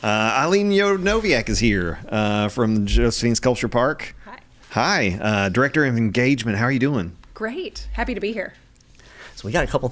Eileen Yanoviak is here from Josephine Sculpture Park. Hi, Director of Engagement. How are you doing? Great. Happy to be here. So we got a couple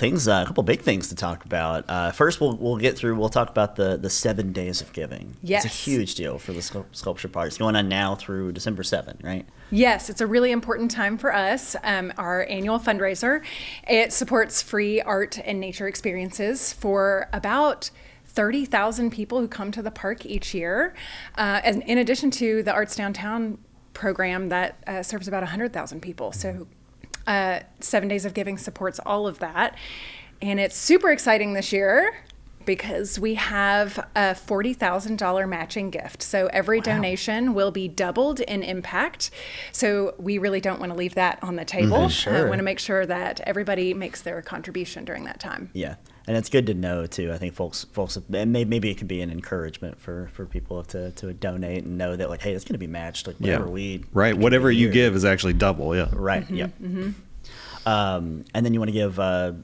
big things to talk about. First, we'll talk about the 7 days of giving. Yes. It's a huge deal for the Sculpture Park. It's going on now through December 7th, right? Yes, it's a really important time for us, our annual fundraiser. It supports free art and nature experiences for about 30,000 people who come to the park each year, and in addition to the Arts Downtown program that serves about 100,000 people. So 7 Days of Giving supports all of that. And it's super exciting this year because we have a $40,000 matching gift. So every donation will be doubled in impact. So we really don't want to leave that on the table. Sure. I want to make sure that everybody makes their contribution during that time. Yeah. And it's good to know too. I think folks, maybe it could be an encouragement for people to donate and know that, like, hey, it's going to be matched. Like whatever whatever you give is actually double. Yeah. Right. Mm-hmm. Yep. Mm-hmm. And then you want to give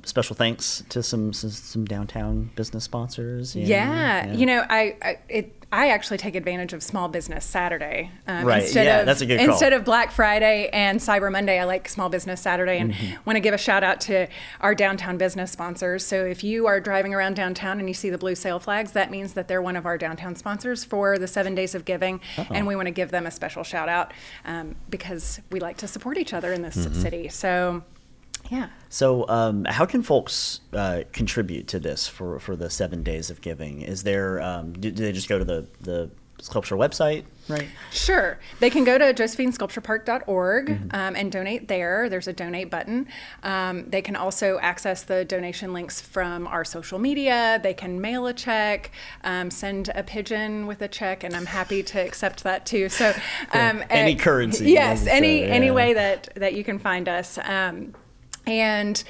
special thanks to some downtown business sponsors. Yeah. You know, I actually take advantage of Small Business Saturday. Right. That's a good call. Instead of Black Friday and Cyber Monday, I like Small Business Saturday and want to give a shout out to our downtown business sponsors. So if you are driving around downtown and you see the blue sail flags, that means that they're one of our downtown sponsors for the 7 Days of Giving. And we want to give them a special shout out because we like to support each other in this city. So, yeah. So how can folks contribute to this for the 7 Days of Giving? Is there, do they just go to the sculpture website, right? Sure. They can go to josephinesculpturepark.org and donate there. There's a donate button. They can also access the donation links from our social media. They can mail a check, send a pigeon with a check, and I'm happy to accept that too. So any currency. Yes, any way that you can find us. And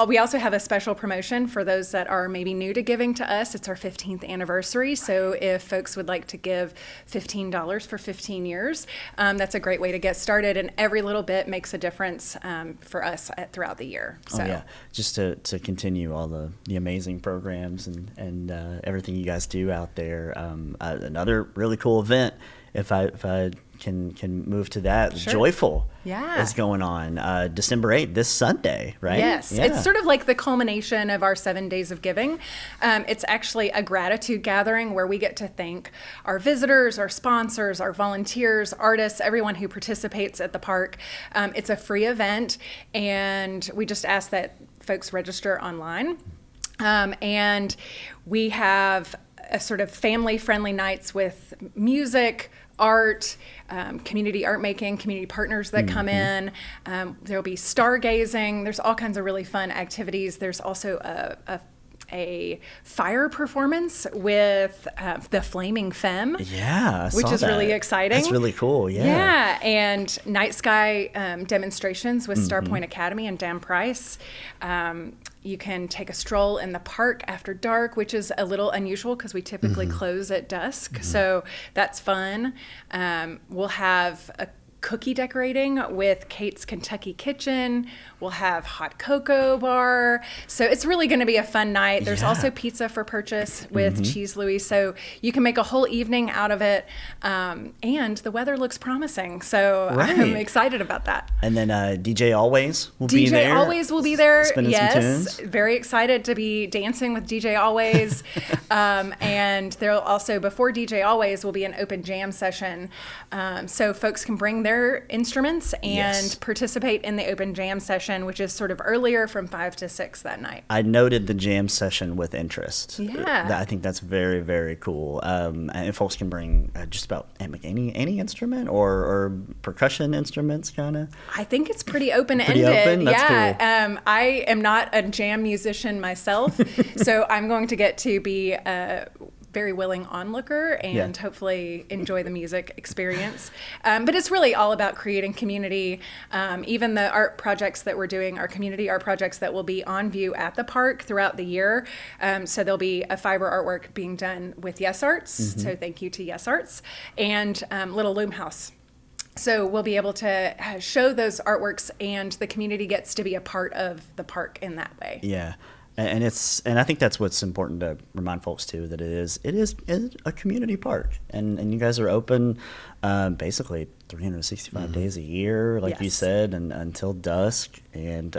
we also have a special promotion for those that are maybe new to giving to us. It's our 15th anniversary. So if folks would like to give $15 for 15 years, that's a great way to get started. And every little bit makes a difference for us throughout the year. So. Oh, yeah. Just to continue all the amazing programs and everything you guys do out there. Another really cool event, if I can move to that. Sure. Joyful is going on December 8th, this Sunday, right? Yes. Yeah. It's sort of like the culmination of our 7 Days of Giving. It's actually a gratitude gathering where we get to thank our visitors, our sponsors, our volunteers, artists, everyone who participates at the park. It's a free event, and we just ask that folks register online. And we have a sort of family-friendly nights with music, art, community art making, community partners that come in. There'll be stargazing. There's all kinds of really fun activities. There's also a fire performance with the Flaming Femme. Yeah, which is really exciting. That's really cool. Yeah. Yeah, and night sky demonstrations with Starpoint Academy and Dan Price. You can take a stroll in the park after dark, which is a little unusual because we typically close at dusk. So that's fun. We'll have a cookie decorating with Kate's Kentucky Kitchen. We'll have hot cocoa bar. So it's really going to be a fun night. There's also pizza for purchase with Cheese Louie. So you can make a whole evening out of it. And the weather looks promising. So I'm excited about that. And then DJ Always will be there. DJ Always will be there. Spinning some tunes. Very excited to be dancing with DJ Always. And there'll also, before DJ Always, will be an open jam session. So folks can bring their instruments and participate in the open jam session, which is sort of earlier from 5 to 6 that night. I noted the jam session with interest. Yeah. I think that's very, very cool. And folks can bring just about any instrument or percussion instruments, kind of. I think it's pretty open-ended. Pretty open? That's cool. I am not a jam musician myself, so I'm going to get to be very willing onlooker and hopefully enjoy the music experience. But it's really all about creating community. Even the art projects that we're doing are community art projects that will be on view at the park throughout the year. So there'll be a fiber artwork being done with Yes Arts. So thank you to Yes Arts, and Little Loom House. So we'll be able to show those artworks, and the community gets to be a part of the park in that way. Yeah. And I think that's what's important to remind folks too, that it is a community park, and you guys are open basically 365 days a year, like you said, and until dusk. And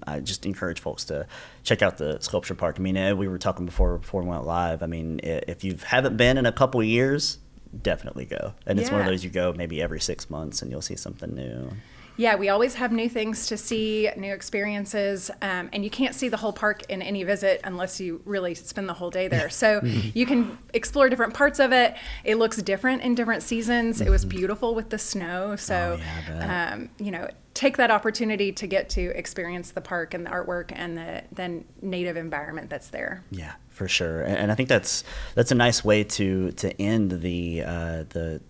I just encourage folks to check out the Sculpture Park. I mean, we were talking before we went live. I mean, if you haven't been in a couple of years, definitely go. And it's one of those you go maybe every 6 months and you'll see something new. Yeah, we always have new things to see, new experiences, and you can't see the whole park in any visit unless you really spend the whole day there. So you can explore different parts of it. It looks different in different seasons. It was beautiful with the snow. So, take that opportunity to get to experience the park and the artwork and the native environment that's there. Yeah, for sure. And I think that's a nice way to end the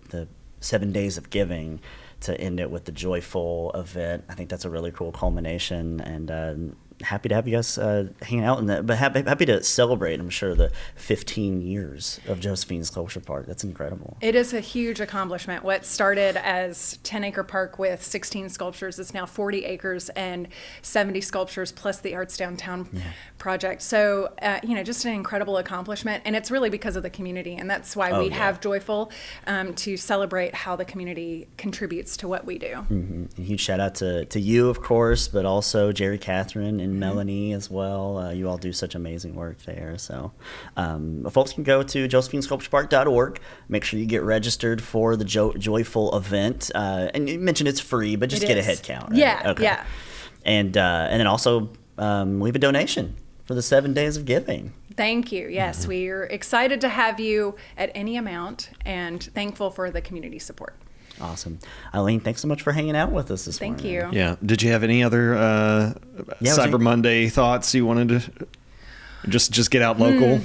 7 days of giving, to end it with the joyful event. I think that's a really cool culmination, and happy to have you guys hanging out in that, but happy to celebrate, I'm sure, the 15 years of Josephine Sculpture Park. That's incredible. It is a huge accomplishment. What started as 10-acre park with 16 sculptures is now 40 acres and 70 sculptures plus the Arts Downtown project. So, just an incredible accomplishment, and it's really because of the community, and that's why we have Joyful, to celebrate how the community contributes to what we do. Mm-hmm. A huge shout out to you, of course, but also Jerry, Catherine, and Melanie as well. You all do such amazing work there. So folks can go to josephinesculpturepark.org. Make sure you get registered for the Joyful event. And you mentioned it's free, but just get a head count. Right? Yeah, okay. yeah. And then also leave a donation for the 7 days of giving. Thank you. Yes, we're excited to have you at any amount and thankful for the community support. Awesome. Eileen, thanks so much for hanging out with us this morning. Thank you. Yeah. Did you have any other Cyber Monday thoughts you wanted to just get out local?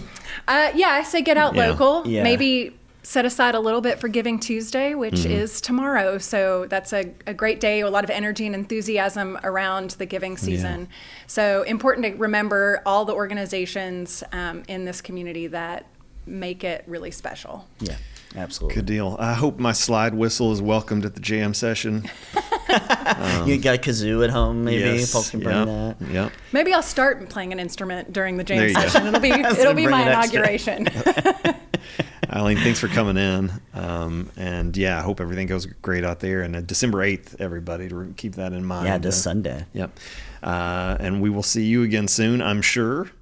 I say get out local. Yeah. Maybe set aside a little bit for Giving Tuesday, which is tomorrow. So that's a great day, a lot of energy and enthusiasm around the giving season. Yeah. So important to remember all the organizations in this community that make it really special. Yeah. Absolutely. Good deal. I hope my slide whistle is welcomed at the jam session. You got a kazoo at home, maybe. Yes, Folks can bring that. Yep. Maybe I'll start playing an instrument during the jam There you session. go. It'll be my inauguration. Eileen, thanks for coming in. And I hope everything goes great out there. And December 8th, everybody, to keep that in mind. Yeah, this Sunday. Yep. And we will see you again soon, I'm sure.